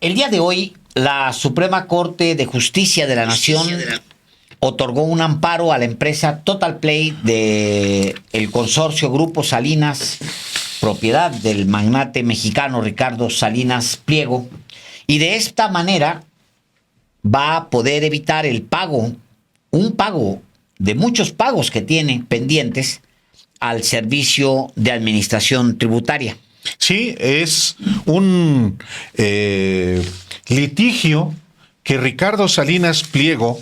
el día de hoy la Suprema Corte de Justicia de la Nación otorgó un amparo a la empresa Total Play de el consorcio Grupo Salinas, propiedad del magnate mexicano Ricardo Salinas Pliego, y de esta manera va a poder evitar el pago, un pago de muchos pagos que tiene pendientes al Servicio de Administración Tributaria. Sí, es un litigio que Ricardo Salinas Pliego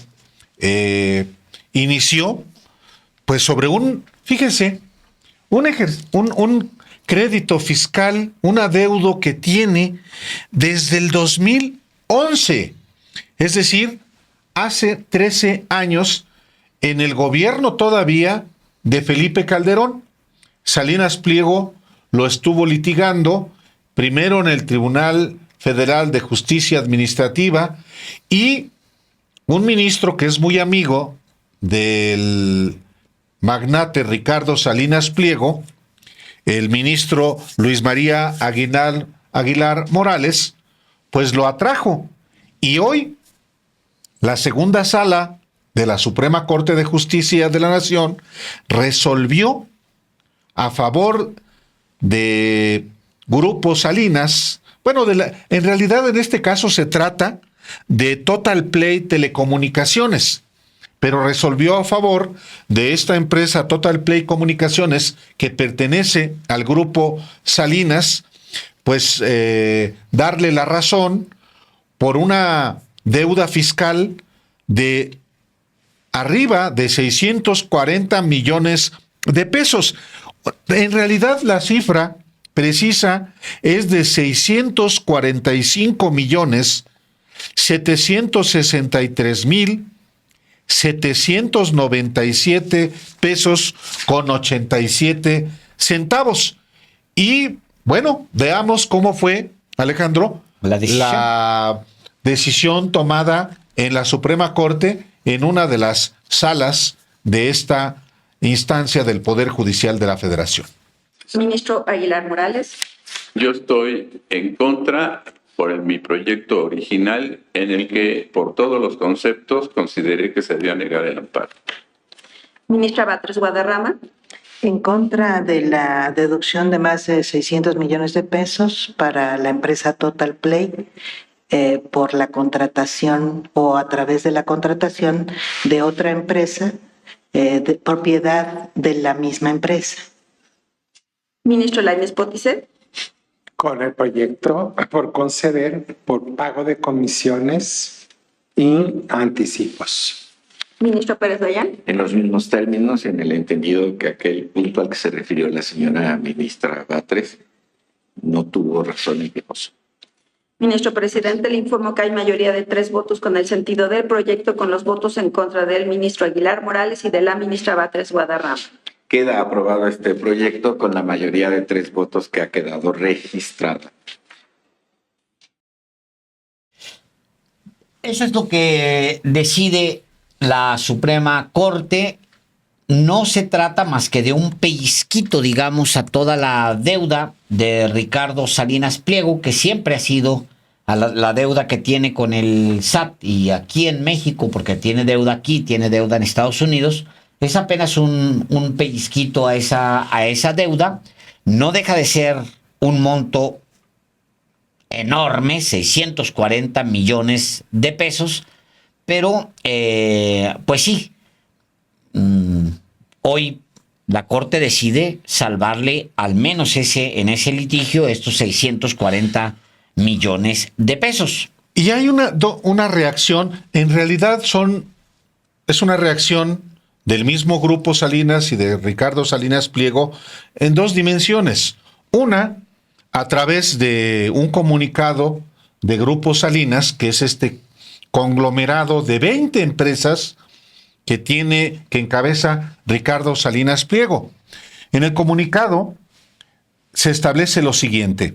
inició, pues sobre fíjense, un crédito fiscal, un adeudo que tiene desde el 2011, es decir, hace 13 años, en el gobierno todavía de Felipe Calderón. Salinas Pliego lo estuvo litigando, primero en el Tribunal Federal de Justicia Administrativa, y un ministro que es muy amigo del magnate Ricardo Salinas Pliego, el ministro Luis María Aguilar Morales, pues lo atrajo. Y hoy la segunda sala de la Suprema Corte de Justicia de la Nación resolvió a favor de Grupo Salinas. Bueno, en realidad en este caso se trata de Total Play Telecomunicaciones, pero resolvió a favor de esta empresa Total Play Comunicaciones, que pertenece al Grupo Salinas, pues darle la razón por una deuda fiscal de arriba de 640 millones de pesos. En realidad la cifra precisa es de 645 millones 763 mil 797 pesos con 87 centavos. Y bueno, veamos cómo fue, Alejandro, la decisión tomada en la Suprema Corte en una de las salas de esta instancia del Poder Judicial de la Federación. Ministro Aguilar Morales. Yo estoy en contra por mi proyecto original, en el que por todos los conceptos consideré que se debía negar el amparo. Ministra Batres Guadarrama. En contra de la deducción de más de 600 millones de pesos para la empresa Total Play por la contratación o a través de la contratación de otra empresa de propiedad de la misma empresa. Ministro Lainez Potisek. Con el proyecto por conceder por pago de comisiones y anticipos. Ministro Pérez Dayán. En los mismos términos, en el entendido que aquel punto al que se refirió la señora ministra Batres no tuvo razón en quejoso. Ministro Presidente, le informo que hay mayoría de 3 votos con el sentido del proyecto, con los votos en contra del ministro Aguilar Morales y de la ministra Batres Guadarrama. Queda aprobado este proyecto con la mayoría de 3 votos que ha quedado registrada. Eso es lo que decide la Suprema Corte. No se trata más que de un pellizquito, digamos, a toda la deuda de Ricardo Salinas Pliego, que siempre ha sido a la deuda que tiene con el SAT y aquí en México, porque tiene deuda aquí, tiene deuda en Estados Unidos. Es apenas un pellizquito a esa deuda. No deja de ser un monto enorme, 640 millones de pesos, pero pues sí, hoy la Corte decide salvarle al menos en ese litigio estos 640 millones de pesos. Y hay una reacción, en realidad es una reacción del mismo Grupo Salinas y de Ricardo Salinas Pliego en 2 dimensiones. Una, a través de un comunicado de Grupo Salinas, que es este conglomerado de 20 empresas que encabeza Ricardo Salinas Pliego. En el comunicado se establece lo siguiente: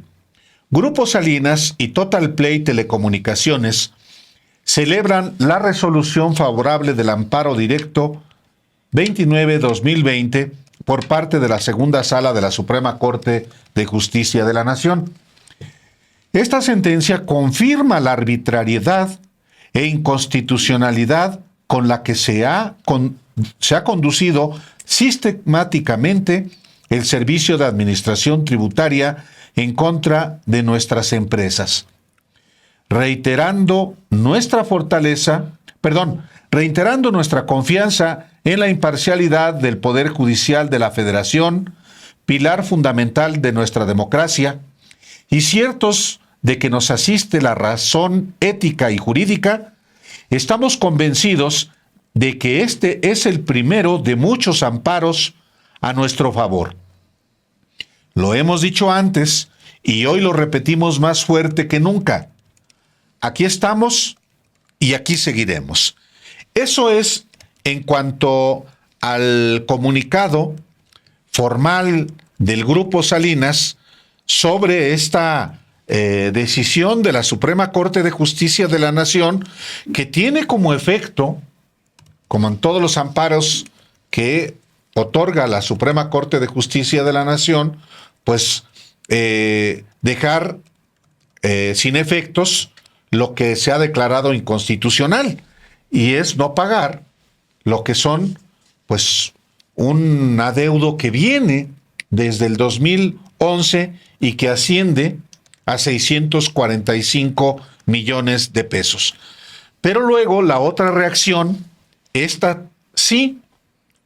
Grupo Salinas y Total Play Telecomunicaciones celebran la resolución favorable del amparo directo 29-2020 por parte de la segunda sala de la Suprema Corte de Justicia de la Nación. Esta sentencia confirma la arbitrariedad e inconstitucionalidad con la que se ha conducido sistemáticamente el Servicio de Administración Tributaria en contra de nuestras empresas. Reiterando nuestra confianza en la imparcialidad del Poder Judicial de la Federación, pilar fundamental de nuestra democracia, y ciertos de que nos asiste la razón ética y jurídica, estamos convencidos de que este es el primero de muchos amparos a nuestro favor. Lo hemos dicho antes y hoy lo repetimos más fuerte que nunca. Aquí estamos y aquí seguiremos. Eso es en cuanto al comunicado formal del Grupo Salinas sobre esta decisión de la Suprema Corte de Justicia de la Nación, que tiene como efecto, como en todos los amparos que otorga la Suprema Corte de Justicia de la Nación, pues dejar sin efectos lo que se ha declarado inconstitucional, y es no pagar lo que son, pues, un adeudo que viene desde el 2011 y que asciende a 645 millones de pesos. Pero luego la otra reacción, esta sí,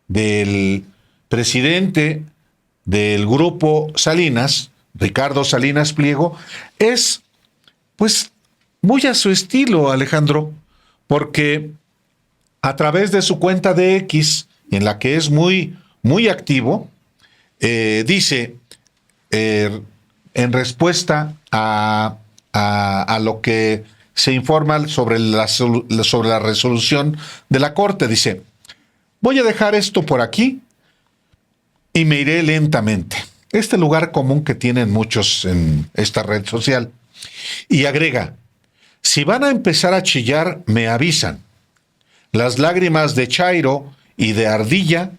del presidente del Grupo Salinas, Ricardo Salinas Pliego, es pues muy a su estilo, Alejandro, porque a través de su cuenta de X, en la que es muy, muy activo, dice, en respuesta a lo que se informa sobre la resolución de la Corte, dice: voy a dejar esto por aquí y me iré lentamente. Este lugar común que tienen muchos en esta red social. Y agrega: si van a empezar a chillar, me avisan. Las lágrimas de Chairo y de Ardilla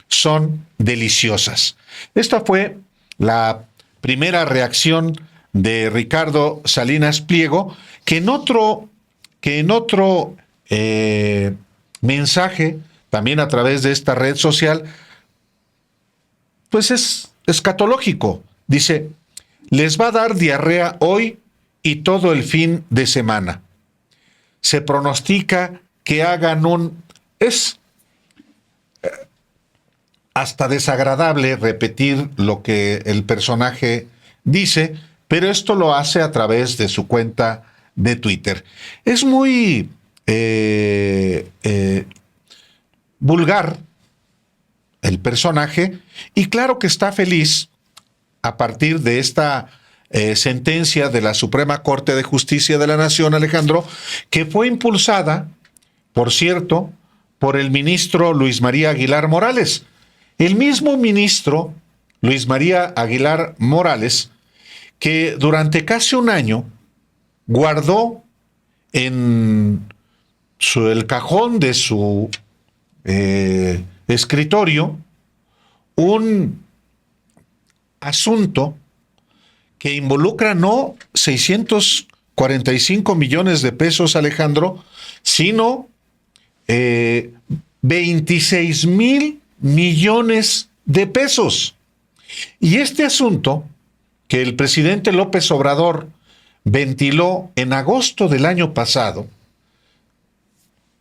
son deliciosas. Esta fue la primera reacción de Ricardo Salinas Pliego, que en otro mensaje, también a través de esta red social, pues es escatológico. Dice: les va a dar diarrea hoy y todo el fin de semana. Se pronostica que hagan es hasta desagradable repetir lo que el personaje dice, pero esto lo hace a través de su cuenta de Twitter. Es muy vulgar el personaje, y claro que está feliz a partir de esta sentencia de la Suprema Corte de Justicia de la Nación, Alejandro, que fue impulsada, por cierto, por el ministro Luis María Aguilar Morales. El mismo ministro Luis María Aguilar Morales, que durante casi un año guardó en el cajón de su escritorio un asunto que involucra no 645 millones de pesos, Alejandro, sino 26,000 millones de pesos. Y este asunto, que el presidente López Obrador ventiló en agosto del año pasado,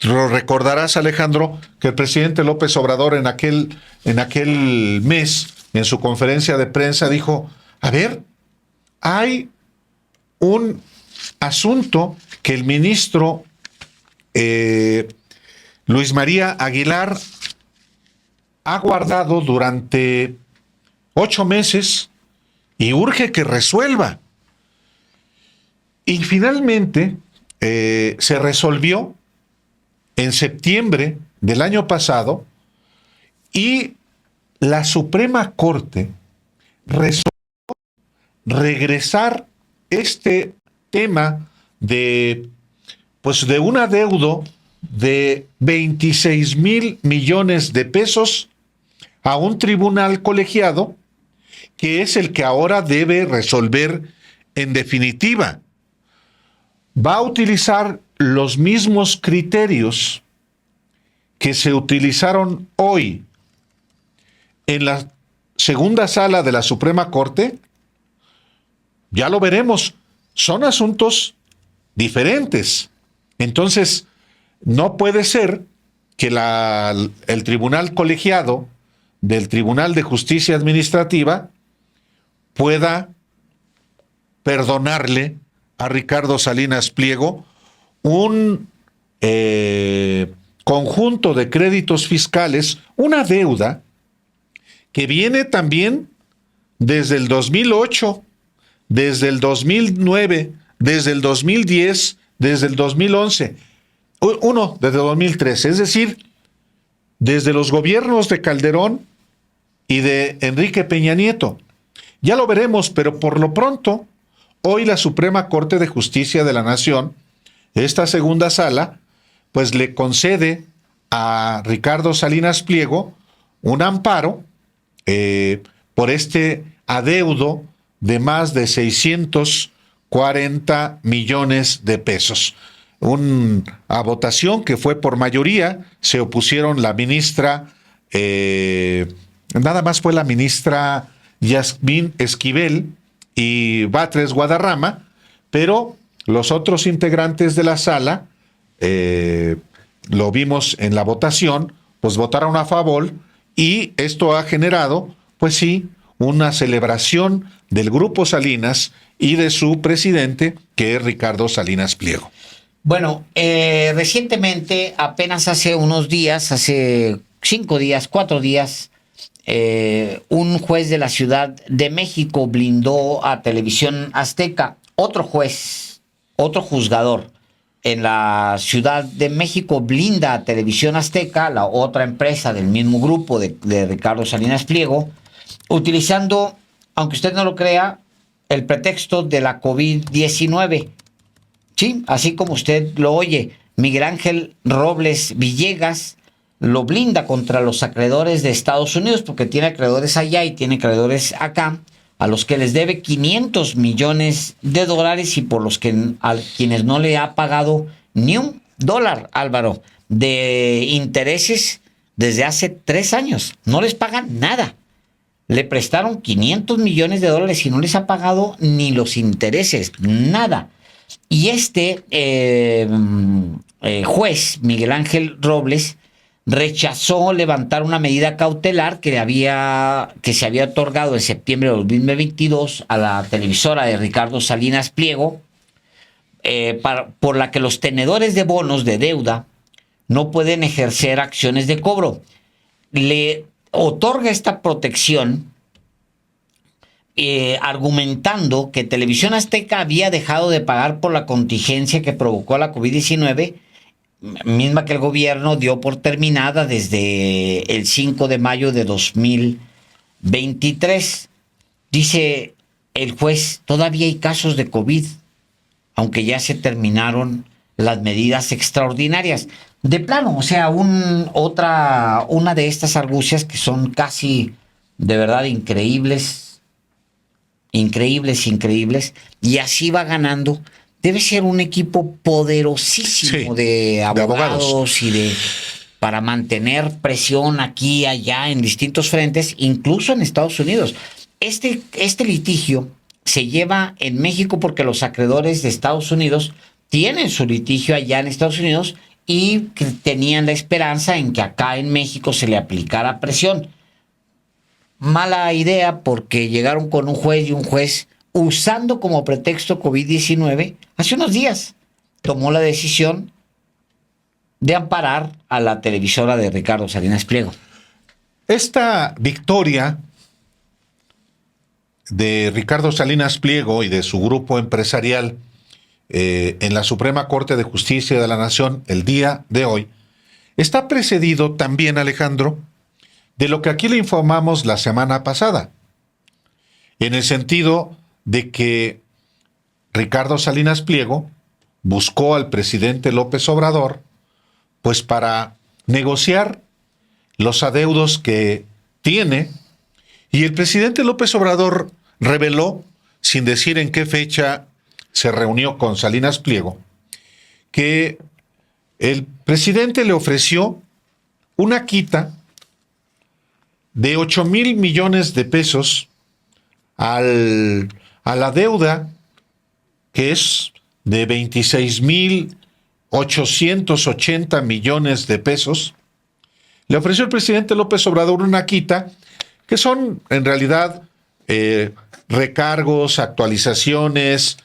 lo recordarás, Alejandro, que el presidente López Obrador en aquel mes, en su conferencia de prensa, dijo: a ver, hay un asunto que el ministro Luis María Aguilar ha guardado durante 8 meses y urge que resuelva. Y finalmente se resolvió en septiembre del año pasado, y la Suprema Corte resolvió regresar este tema de un adeudo de 26,000 millones de pesos a un tribunal colegiado, que es el que ahora debe resolver en definitiva, va a utilizar los mismos criterios que se utilizaron hoy en la segunda sala de la Suprema Corte, ya lo veremos. Son asuntos diferentes. Entonces, no puede ser que el tribunal colegiado del Tribunal de Justicia Administrativa pueda perdonarle a Ricardo Salinas Pliego un conjunto de créditos fiscales, una deuda que viene también desde el 2008, desde el 2009, desde el 2010, desde el 2011, desde el 2013, es decir, desde los gobiernos de Calderón y de Enrique Peña Nieto. Ya lo veremos, pero por lo pronto, hoy la Suprema Corte de Justicia de la Nación, esta segunda sala, pues le concede a Ricardo Salinas Pliego un amparo por este adeudo de más de 640 millones de pesos. A votación que fue por mayoría, se opusieron la ministra, nada más fue la ministra Yasmín Esquivel y Batres Guadarrama, pero los otros integrantes de la sala, lo vimos en la votación, pues votaron a favor, y esto ha generado, pues sí, una celebración del Grupo Salinas y de su presidente, que es Ricardo Salinas Pliego. Bueno, recientemente, apenas hace unos días, hace 4 días, un juez de la Ciudad de México blindó a Televisión Azteca. Otro juez, otro juzgador en la Ciudad de México blinda a Televisión Azteca, la otra empresa del mismo grupo de Ricardo Salinas Pliego, utilizando, aunque usted no lo crea, el pretexto de la COVID-19. Sí, así como usted lo oye, Miguel Ángel Robles Villegas lo blinda contra los acreedores de Estados Unidos, porque tiene acreedores allá y tiene acreedores acá, a los que les debe $500 millones y por los que a quienes no le ha pagado ni $1, Álvaro, de intereses desde hace 3 años. No les pagan nada. Le prestaron $500 millones y no les ha pagado ni los intereses, nada. Y este juez, Miguel Ángel Robles, rechazó levantar una medida cautelar que se había otorgado en septiembre de 2022 a la televisora de Ricardo Salinas Pliego, por la que los tenedores de bonos de deuda no pueden ejercer acciones de cobro. Le otorga esta protección argumentando que Televisión Azteca había dejado de pagar por la contingencia que provocó la COVID-19, misma que el gobierno dio por terminada desde el 5 de mayo de 2023. Dice el juez, todavía hay casos de COVID, aunque ya se terminaron las medidas extraordinarias. De plano, o sea, una de estas argucias que son casi de verdad increíbles, y así va ganando. Debe ser un equipo poderosísimo, sí, de abogados y para mantener presión aquí y allá en distintos frentes, incluso en Estados Unidos. Este litigio se lleva en México porque los acreedores de Estados Unidos tienen su litigio allá en Estados Unidos y que tenían la esperanza en que acá en México se le aplicara presión. Mala idea, porque llegaron con un juez usando como pretexto COVID-19, hace unos días tomó la decisión de amparar a la televisora de Ricardo Salinas Pliego. Esta victoria de Ricardo Salinas Pliego y de su grupo empresarial en la Suprema Corte de Justicia de la Nación el día de hoy está precedido también, Alejandro, de lo que aquí le informamos la semana pasada, en el sentido de que Ricardo Salinas Pliego buscó al presidente López Obrador pues para negociar los adeudos que tiene, y el presidente López Obrador reveló sin decir en qué fecha se reunió con Salinas Pliego, que el presidente le ofreció una quita de 8,000 millones de pesos a la deuda, que es de 26,880 millones de pesos. Le ofreció el presidente López Obrador una quita, que son en realidad recargos, actualizaciones,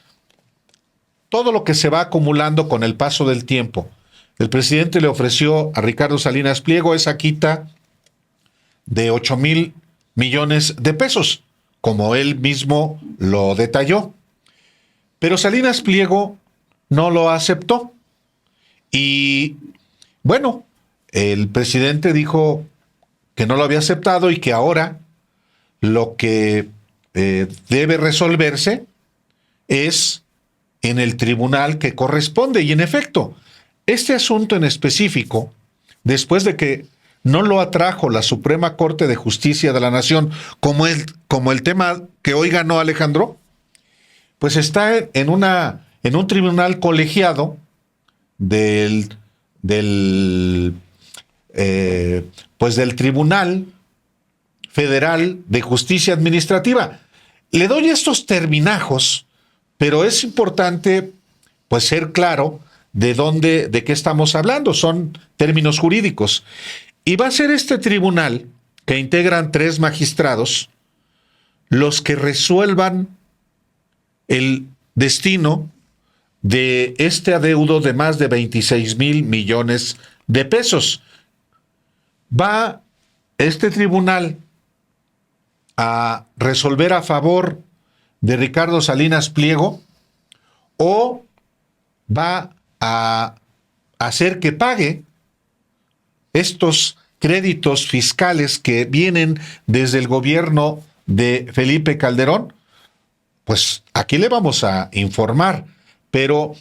todo lo que se va acumulando con el paso del tiempo. El presidente le ofreció a Ricardo Salinas Pliego esa quita de 8,000 millones de pesos, como él mismo lo detalló. Pero Salinas Pliego no lo aceptó. Y bueno, el presidente dijo que no lo había aceptado y que ahora lo que debe resolverse es en el tribunal que corresponde. Y en efecto, este asunto en específico, después de que no lo atrajo la Suprema Corte de Justicia de la Nación como el tema que hoy ganó Alejandro, pues está en un tribunal colegiado del Tribunal Federal de Justicia Administrativa. Le doy estos terminajos, pero es importante pues ser claro de qué estamos hablando. Son términos jurídicos. Y va a ser este tribunal, que integran 3 magistrados, los que resuelvan el destino de este adeudo de más de 26,000 millones de pesos. Va este tribunal a resolver a favor de Ricardo Salinas Pliego o va a hacer que pague estos créditos fiscales que vienen desde el gobierno de Felipe Calderón. Pues aquí le vamos a informar, pero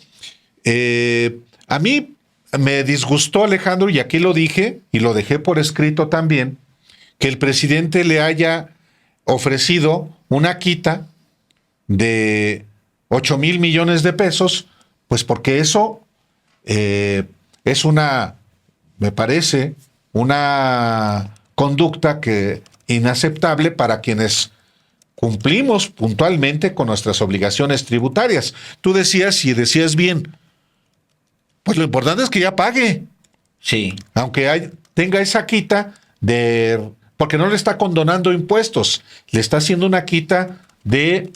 a mí me disgustó, Alejandro, y aquí lo dije y lo dejé por escrito también, que el presidente le haya ofrecido una quita de 8,000 millones de pesos, pues porque eso es me parece, una conducta inaceptable para quienes cumplimos puntualmente con nuestras obligaciones tributarias. Tú decías, y decías bien, pues lo importante es que ya pague. Sí. Aunque tenga esa quita porque no le está condonando impuestos, le está haciendo una quita de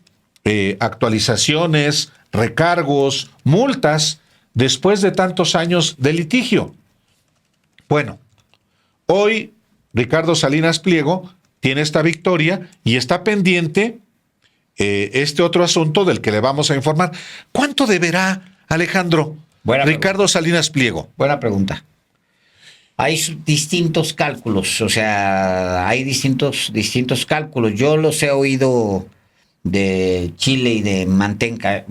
actualizaciones, recargos, multas, después de tantos años de litigio. Bueno, hoy Ricardo Salinas Pliego tiene esta victoria y está pendiente este otro asunto del que le vamos a informar. ¿Cuánto deberá, Alejandro, Ricardo Salinas Pliego? Buena pregunta. Hay distintos cálculos, o sea, hay distintos cálculos. Yo los he oído de chile y de manteca.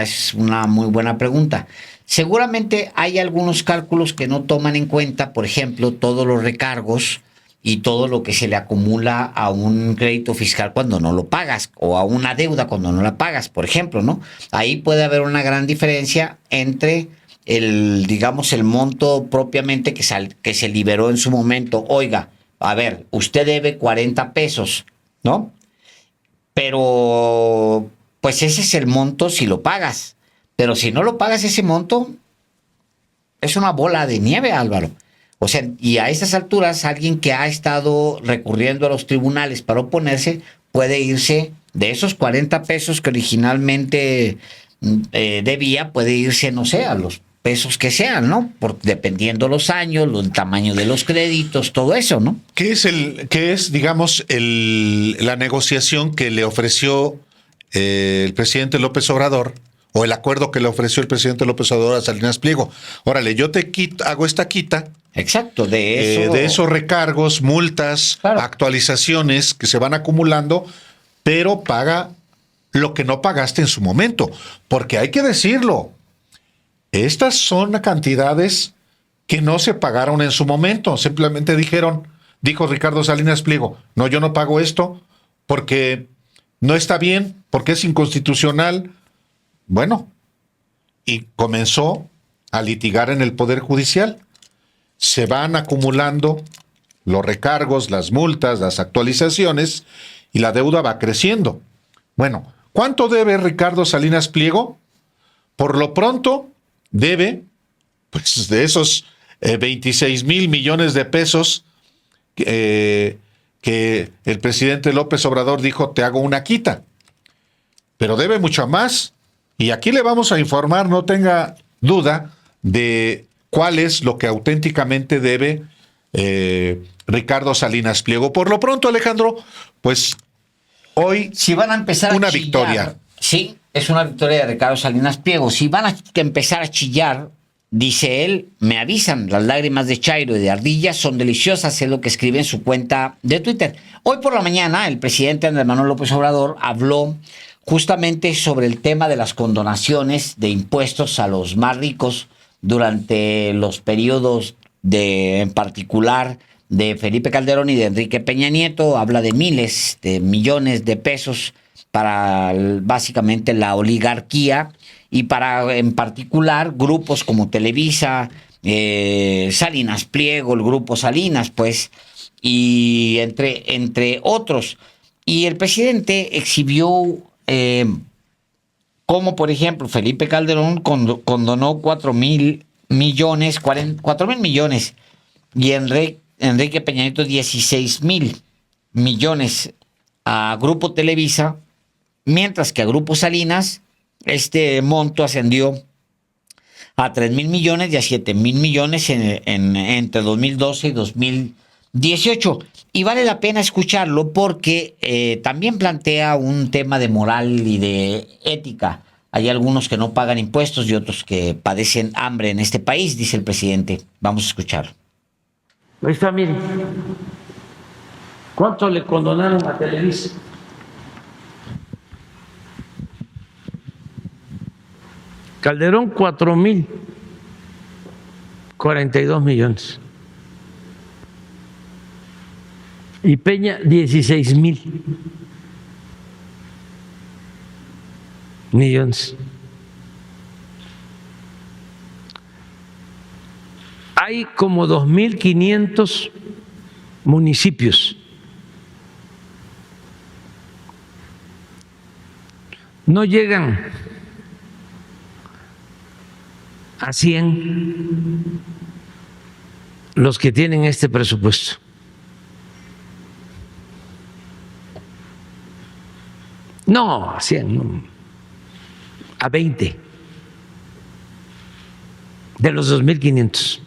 Es una muy buena pregunta. Seguramente hay algunos cálculos que no toman en cuenta, por ejemplo, todos los recargos y todo lo que se le acumula a un crédito fiscal cuando no lo pagas, o a una deuda cuando no la pagas, por ejemplo, ¿no? Ahí puede haber una gran diferencia entre el monto propiamente que se liberó en su momento. Oiga, a ver, usted debe 40 pesos, ¿no? Pero, pues ese es el monto si lo pagas. Pero si no lo pagas ese monto, es una bola de nieve, Álvaro. O sea, y a esas alturas, alguien que ha estado recurriendo a los tribunales para oponerse puede irse de esos 40 pesos que originalmente debía, puede irse, no sé, a los pesos que sean, ¿no? Dependiendo los años, el tamaño de los créditos, todo eso, ¿no? ¿Qué es, digamos, la negociación que le ofreció el presidente López Obrador, o el acuerdo que le ofreció el presidente López Obrador a Salinas Pliego? Órale, yo hago esta quita. Exacto, de esos recargos, multas, claro, actualizaciones que se van acumulando, pero paga lo que no pagaste en su momento. Porque hay que decirlo, estas son cantidades que no se pagaron en su momento. Simplemente dijo Ricardo Salinas Pliego, no, yo no pago esto porque no está bien porque es inconstitucional. Bueno, y comenzó a litigar en el Poder Judicial. Se van acumulando los recargos, las multas, las actualizaciones y la deuda va creciendo. Bueno, ¿cuánto debe Ricardo Salinas Pliego? Por lo pronto debe, pues de esos 26,000 millones de pesos que el presidente López Obrador dijo, te hago una quita. Pero debe mucho más. Y aquí le vamos a informar, no tenga duda, de cuál es lo que auténticamente debe Ricardo Salinas Pliego. Por lo pronto, Alejandro, pues hoy si van a empezar una a chillar, victoria. Sí, es una victoria de Ricardo Salinas Pliego. Si van a empezar a chillar, dice él, me avisan, las lágrimas de Chairo y de Ardilla son deliciosas, es lo que escribe en su cuenta de Twitter. Hoy por la mañana, el presidente Andrés Manuel López Obrador habló justamente sobre el tema de las condonaciones de impuestos a los más ricos durante los periodos en particular de Felipe Calderón y de Enrique Peña Nieto. Habla de miles de millones de pesos para básicamente la oligarquía y para en particular grupos como Televisa, Salinas Pliego, el grupo Salinas, pues, y entre otros. Y el presidente exhibió como, por ejemplo, Felipe Calderón condonó 4,000 millones, 4,000 millones, y Enrique Peña Nieto 16,000 millones a Grupo Televisa, mientras que a Grupo Salinas este monto ascendió a 3,000 millones y a 7,000 millones entre 2012 y 2018. Y vale la pena escucharlo porque también plantea un tema de moral y de ética. Hay algunos que no pagan impuestos y otros que padecen hambre en este país, dice el presidente. Vamos a escucharlo. Ahí está, miren. ¿Cuánto le condonaron a Televisa? Calderón, 4,042 millones. Y Peña, 16,000 millones. Hay como 2,500 municipios. No llegan a 100 los que tienen este presupuesto. No, a 100, no. A 20 de los 2,500.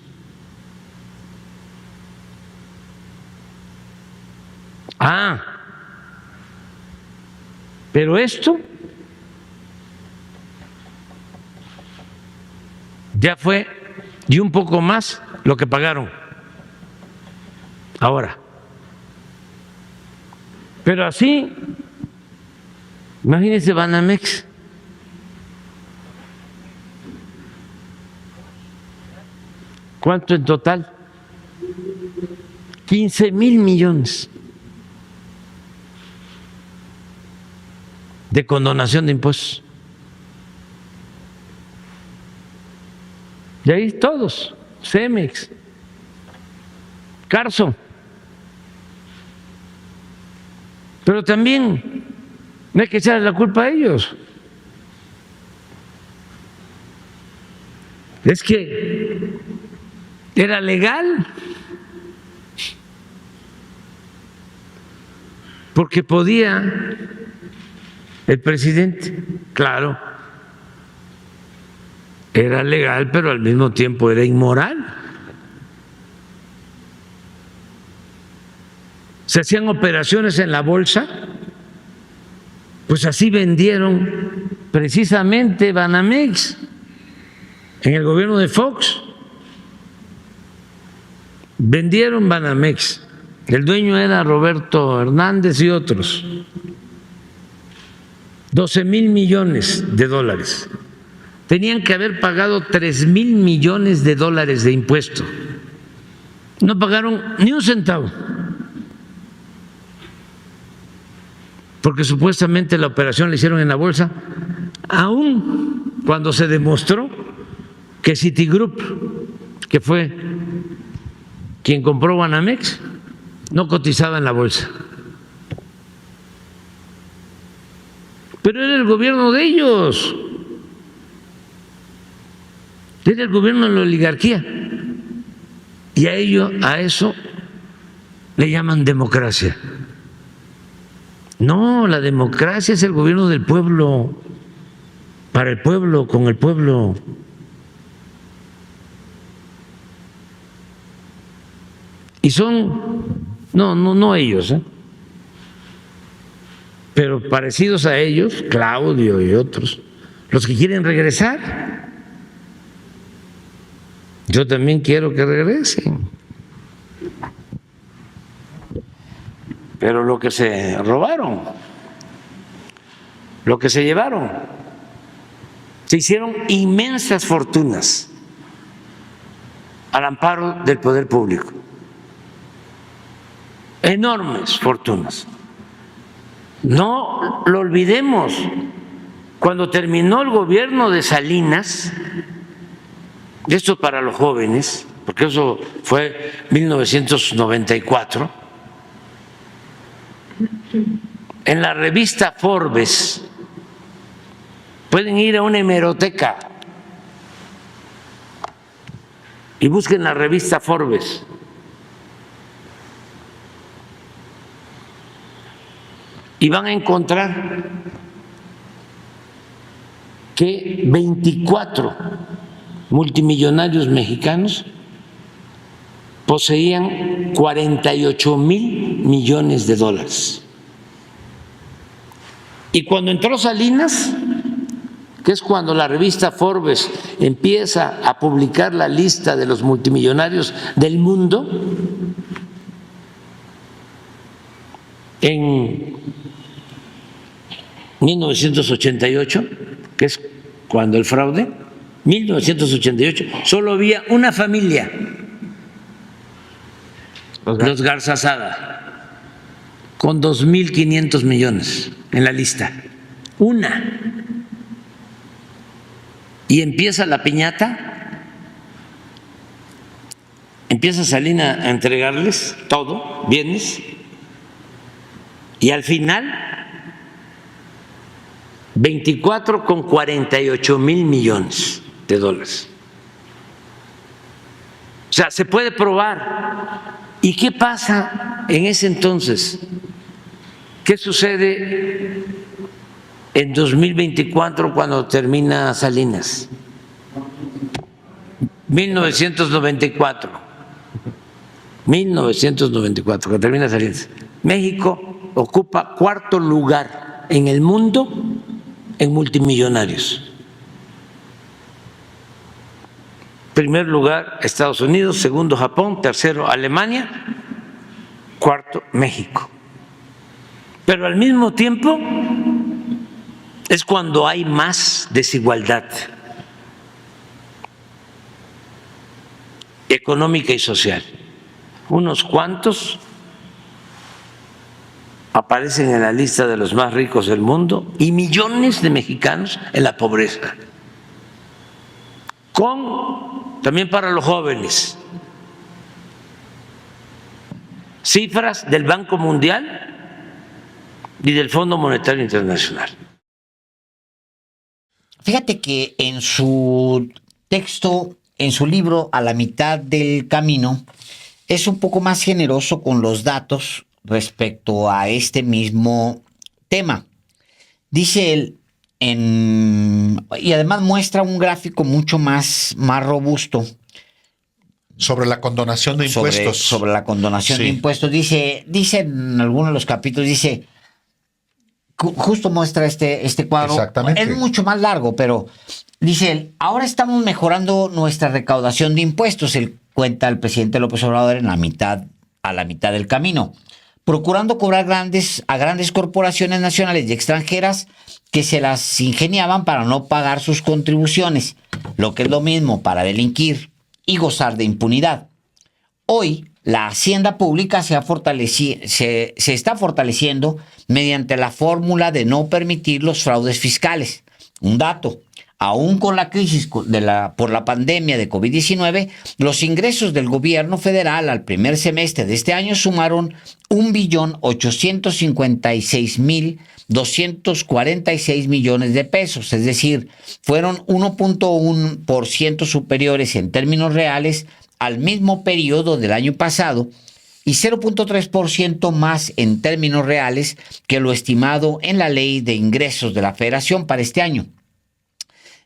Pero esto ya fue y un poco más lo que pagaron ahora. Pero así, imagínense Banamex. ¿Cuánto en total? 15,000 millones de condonación de impuestos. Y ahí todos, Cemex, Carso. Pero también no hay que echarle la culpa a ellos. Es que era legal, porque podía el presidente, claro, era legal, pero al mismo tiempo era inmoral. Se hacían operaciones en la bolsa, pues así vendieron precisamente Banamex en el gobierno de Fox. Vendieron Banamex, el dueño era Roberto Hernández y otros, 12,000 millones de dólares. Tenían que haber pagado 3,000 millones de dólares de impuestos. No pagaron ni un centavo. porque supuestamente la operación la hicieron en la bolsa, aún cuando se demostró que Citigroup, que fue quien compró Banamex, no cotizaba en la bolsa. Pero era el gobierno de ellos, era el gobierno de la oligarquía, y a eso le llaman democracia. No, la democracia es el gobierno del pueblo, para el pueblo, con el pueblo. Y son, no ellos, pero parecidos a ellos, Claudio y otros, los que quieren regresar. Yo también quiero que regresen. Pero lo que se robaron, lo que se llevaron, se hicieron inmensas fortunas al amparo del poder público. Enormes fortunas. No lo olvidemos. Cuando terminó el gobierno de Salinas, esto para los jóvenes, porque eso fue 1994, en la revista Forbes, pueden ir a una hemeroteca y busquen la revista Forbes. Y van a encontrar que 24 multimillonarios mexicanos poseían 48,000 millones de dólares. Y cuando entró Salinas, que es cuando la revista Forbes empieza a publicar la lista de los multimillonarios del mundo, en 1988, que es cuando el fraude, 1988, solo había una familia, los Garzazada, con 2.500 millones en la lista. Una. Y empieza la piñata, empieza Salinas a entregarles todo, bienes, y al final 24,48 millones de dólares. O sea, se puede probar. ¿Y qué pasa en ese entonces? ¿Qué sucede en 2024 cuando termina Salinas? 1994, cuando termina Salinas. México ocupa cuarto lugar en el mundo en multimillonarios. Primer lugar, Estados Unidos; segundo, Japón; tercero, Alemania; cuarto, México. Pero al mismo tiempo es cuando hay más desigualdad económica y social. Unos cuantos aparecen en la lista de los más ricos del mundo y millones de mexicanos en la pobreza. También para los jóvenes, cifras del Banco Mundial y del Fondo Monetario Internacional. Fíjate que en su texto, en su libro A la mitad del camino, es un poco más generoso con los datos respecto a este mismo tema. Dice él, y además muestra un gráfico mucho más robusto. Sobre la condonación de impuestos. Sobre la condonación de impuestos. Dice en algunos de los capítulos, dice, justo muestra este cuadro. Exactamente. Es mucho más largo, pero dice él, ahora estamos mejorando nuestra recaudación de impuestos, cuenta el presidente López Obrador a la mitad del camino, procurando cobrar a grandes corporaciones nacionales y extranjeras que se las ingeniaban para no pagar sus contribuciones, lo que es lo mismo, para delinquir y gozar de impunidad. Hoy la hacienda pública se está fortaleciendo mediante la fórmula de no permitir los fraudes fiscales. Un dato: aún con la crisis por la pandemia de COVID-19, los ingresos del gobierno federal al primer semestre de este año sumaron 1.856.246 millones de pesos, es decir, fueron 1.1% superiores en términos reales al mismo periodo del año pasado y 0.3% más en términos reales que lo estimado en la Ley de Ingresos de la Federación para este año.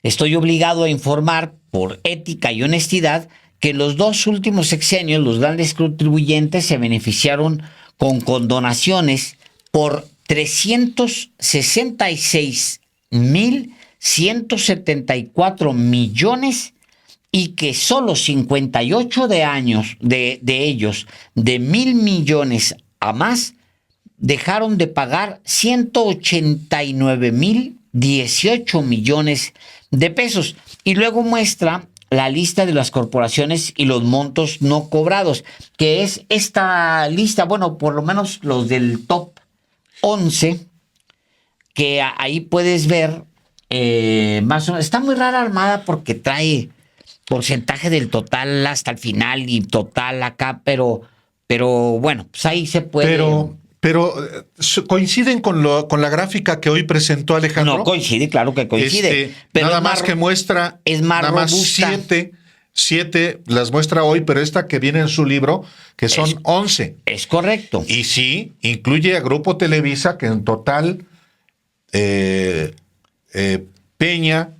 Estoy obligado a informar, por ética y honestidad, que en los 2 últimos sexenios los grandes contribuyentes se beneficiaron con condonaciones por 366.174 millones y que solo 58 de ellos, de 1,000 millones a más, dejaron de pagar 189.018 millones de pesos. Y luego muestra la lista de las corporaciones y los montos no cobrados, que es esta lista, bueno, por lo menos los del top 11, que ahí puedes ver más o menos. Está muy rara armada porque trae porcentaje del total hasta el final y total acá, pero bueno, pues ahí se puede. Pero coinciden con la gráfica que hoy presentó Alejandro. No coincide, claro que coincide. Pero nada más que muestra, es más nada más robusta. siete las muestra hoy, pero esta que viene en su libro, que son 11. Es correcto. Y sí, incluye a Grupo Televisa, que en total Peña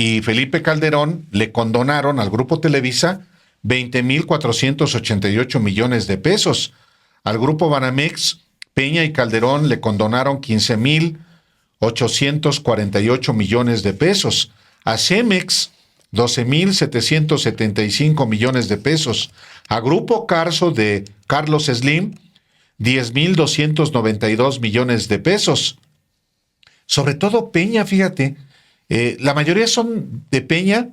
y Felipe Calderón le condonaron al Grupo Televisa 20.488 millones de pesos. Al Grupo Banamex, Peña y Calderón le condonaron 15.848 millones de pesos. A Cemex, 12.775 millones de pesos. A Grupo Carso de Carlos Slim, 10.292 millones de pesos. Sobre todo Peña, fíjate, la mayoría son de Peña,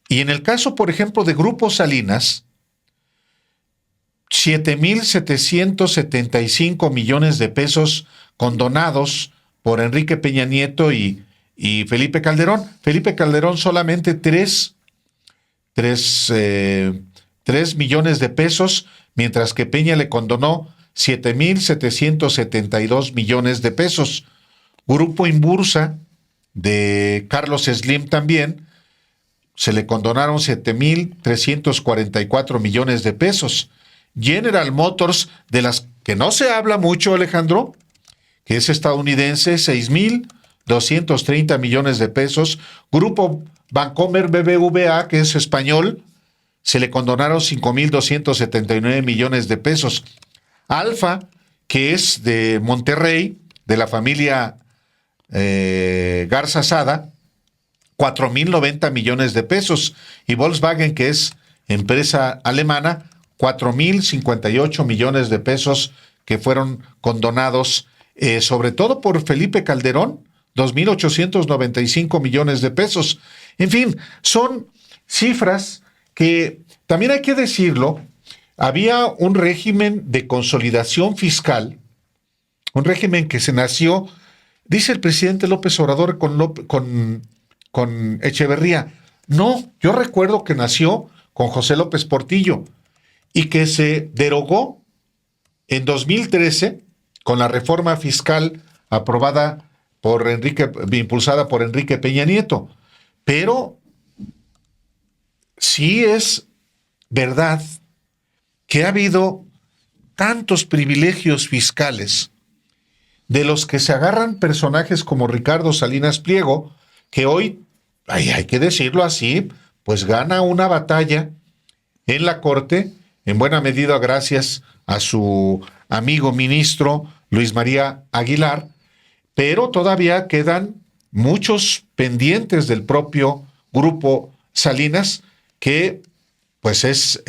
y en el caso, por ejemplo, de Grupo Salinas, 7.775 millones de pesos condonados por Enrique Peña Nieto y Felipe Calderón. Felipe Calderón solamente 3 millones de pesos, mientras que Peña le condonó 7.772 millones de pesos. Grupo Inbursa de Carlos Slim también se le condonaron 7.344 millones de pesos. General Motors, de las que no se habla mucho, Alejandro, que es estadounidense, 6.230 millones de pesos. Grupo Bancomer BBVA, que es español, se le condonaron 5.279 millones de pesos. Alfa, que es de Monterrey, de la familia Garza Sada, 4.090 millones de pesos. Y Volkswagen, que es empresa alemana, 4.058 millones de pesos que fueron condonados, sobre todo por Felipe Calderón, 2.895 millones de pesos. En fin, son cifras que también hay que decirlo, había un régimen de consolidación fiscal, un régimen que se nació, dice el presidente López Obrador con Echeverría. No, yo recuerdo que nació con José López Portillo y que se derogó en 2013 con la reforma fiscal aprobada impulsada por Enrique Peña Nieto. Pero sí es verdad que ha habido tantos privilegios fiscales de los que se agarran personajes como Ricardo Salinas Pliego, que hoy, hay que decirlo así, pues gana una batalla en la Corte, en buena medida gracias a su amigo ministro Luis María Aguilar, pero todavía quedan muchos pendientes del propio Grupo Salinas, que pues es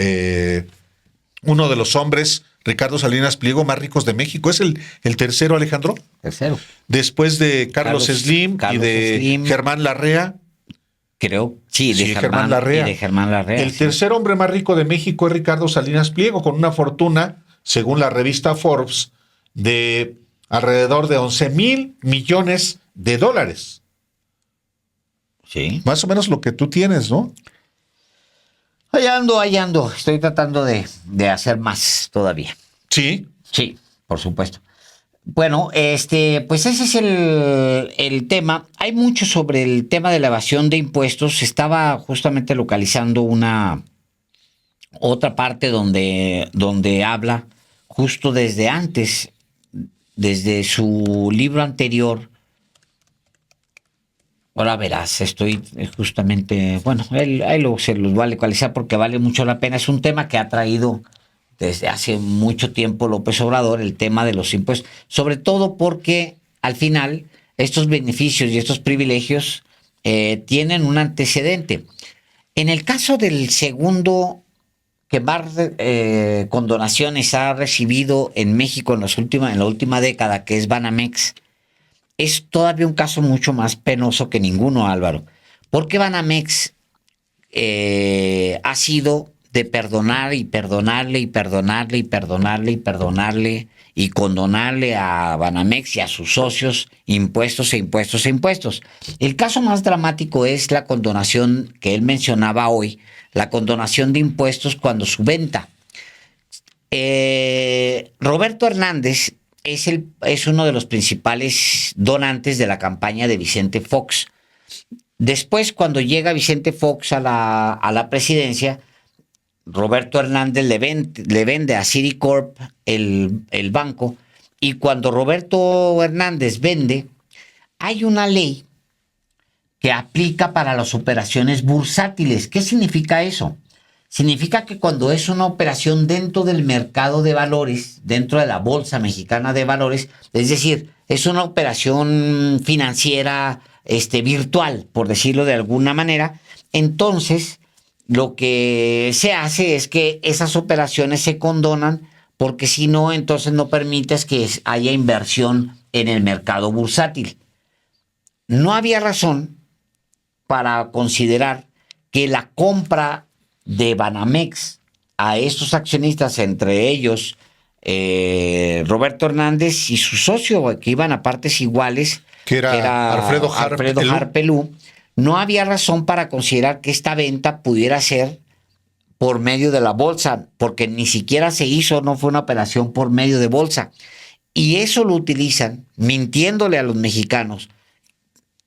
uno de los hombres, Ricardo Salinas Pliego, más ricos de México. Es el tercero, Alejandro. Tercero. Después de Carlos Slim y de Slim, Germán Larrea, Creo, sí, de Sí, Germán Larrea. y de Germán Larrea. El sí. tercer hombre más rico de México es Ricardo Salinas Pliego, con una fortuna, según la revista Forbes, de alrededor de 11,000 millones de dólares. Sí. Más o menos lo que tú tienes, ¿no? Ahí ando. Estoy tratando de hacer más todavía. Sí. Sí, por supuesto. Bueno, pues ese es el tema. Hay mucho sobre el tema de la evasión de impuestos. Estaba justamente localizando otra parte donde habla justo desde antes, desde su libro anterior. Ahora verás, estoy justamente, bueno, se los va a localizar porque vale mucho la pena. Es un tema que ha traído desde hace mucho tiempo López Obrador, el tema de los impuestos, sobre todo porque al final estos beneficios y estos privilegios tienen un antecedente. En el caso del segundo que más condonaciones ha recibido en México en la última década, que es Banamex, es todavía un caso mucho más penoso que ninguno, Álvaro, porque Banamex ha sido de perdonar y perdonarle y perdonarle y perdonarle y perdonarle y condonarle a Banamex y a sus socios impuestos e impuestos e impuestos. El caso más dramático es la condonación que él mencionaba hoy, la condonación de impuestos cuando su venta. Roberto Hernández es uno de los principales donantes de la campaña de Vicente Fox. Después, cuando llega Vicente Fox a la presidencia, Roberto Hernández le vende a Citicorp el banco, y cuando Roberto Hernández vende, hay una ley que aplica para las operaciones bursátiles. ¿Qué significa eso? Significa que cuando es una operación dentro del mercado de valores, dentro de la Bolsa Mexicana de Valores, es decir, es una operación financiera virtual, por decirlo de alguna manera, entonces lo que se hace es que esas operaciones se condonan, porque si no, entonces no permites que haya inversión en el mercado bursátil. No había razón para considerar que la compra de Banamex a estos accionistas, entre ellos Roberto Hernández y su socio, que iban a partes iguales, que era Alfredo Harpelú, no había razón para considerar que esta venta pudiera ser por medio de la bolsa, porque ni siquiera se hizo, no fue una operación por medio de bolsa. Y eso lo utilizan, mintiéndole a los mexicanos,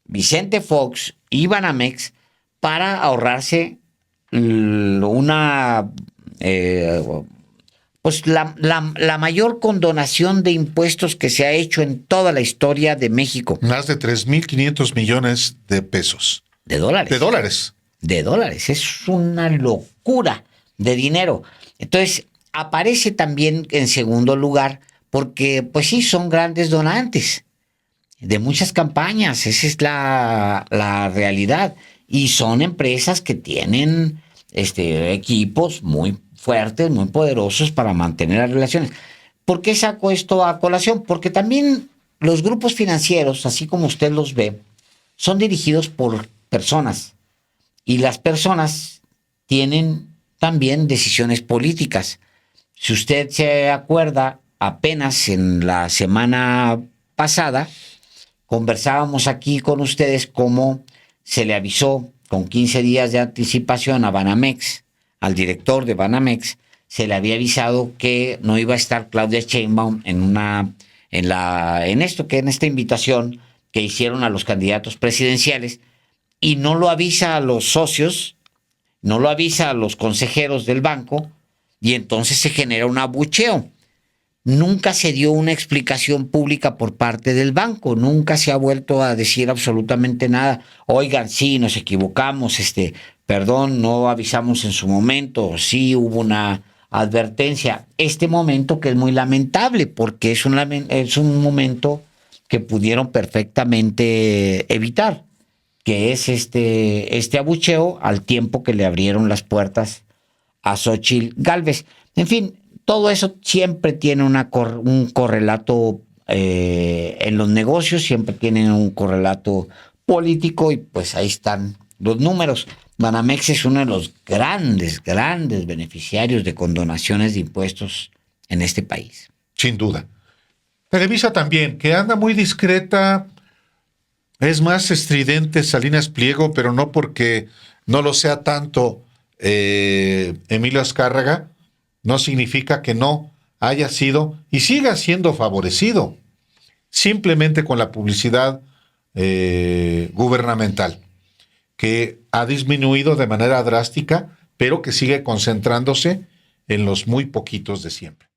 Vicente Fox y Banamex, para ahorrarse la mayor condonación de impuestos que se ha hecho en toda la historia de México. Más de 3,500 millones de pesos. De dólares. De dólares. De dólares. Es una locura de dinero. Entonces, aparece también en segundo lugar porque, pues sí, son grandes donantes de muchas campañas. Esa es la realidad. Y son empresas que tienen equipos muy fuertes, muy poderosos para mantener las relaciones. ¿Por qué saco esto a colación? Porque también los grupos financieros, así como usted los ve, son dirigidos por personas. Y las personas tienen también decisiones políticas. Si usted se acuerda, apenas en la semana pasada conversábamos aquí con ustedes cómo se le avisó con 15 días de anticipación a Banamex, al director de Banamex, se le había avisado que no iba a estar Claudia Sheinbaum en esta invitación que hicieron a los candidatos presidenciales, y no lo avisa a los socios, no lo avisa a los consejeros del banco, y entonces se genera un abucheo. Nunca se dio una explicación pública por parte del banco, nunca se ha vuelto a decir absolutamente nada. Oigan, sí, nos equivocamos, perdón, no avisamos en su momento, sí hubo una advertencia. Este momento que es muy lamentable, porque es un momento que pudieron perfectamente evitar, que es este abucheo al tiempo que le abrieron las puertas a Xóchitl Gálvez. En fin, todo eso siempre tiene un correlato en los negocios, siempre tienen un correlato político, y pues ahí están los números. Banamex es uno de los grandes beneficiarios de condonaciones de impuestos en este país. Sin duda. Televisa también, que anda muy discreta, es más estridente Salinas Pliego, pero no porque no lo sea tanto Emilio Azcárraga, no significa que no haya sido y siga siendo favorecido simplemente con la publicidad gubernamental, que ha disminuido de manera drástica, pero que sigue concentrándose en los muy poquitos de siempre.